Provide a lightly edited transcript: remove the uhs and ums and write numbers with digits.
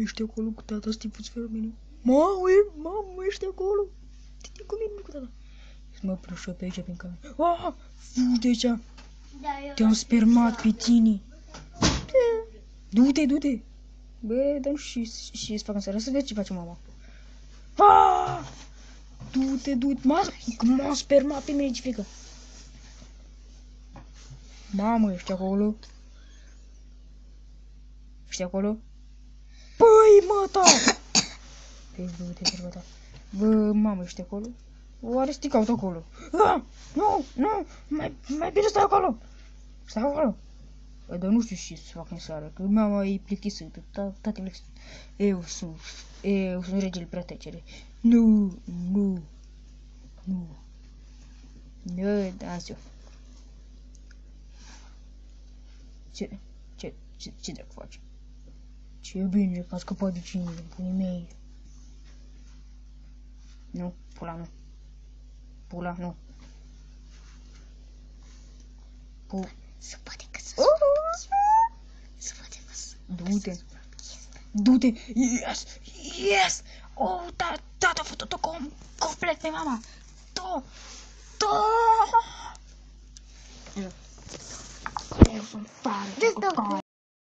ești acolo cu tata, Stipuț Fermeniu? Mamă, ești acolo? Te cu mine, cu tata. Să mă prășă pe aici, prin cameră. Fugi aici. Te-am spermat pe tine. Du-te. Bă, dă-mi și să fac în seara. Să vezi ce face mama. Du-te. M-a spermat pe mine, ce frică. Mamă, ești acolo? Ești acolo? Păi, măta! Du-te, sărbăta. Bă, mamă, ești acolo? Oare să te caut acolo? Nu, mai bine stai acolo. Stai acolo. Bă, dar nu știu ce să fac în seară, că mama e plictisită, tati plictisită. Eu sunt regele pretecere. Nu, dați-o. Ce dracu faci? Ce bine că a scăpat de cine, punii mei. Nu, pula, nu. Se poate că să se poate că să... Du-te. Yes! Oh, tata a făcut-o complet pe mama. Eu sunt tare.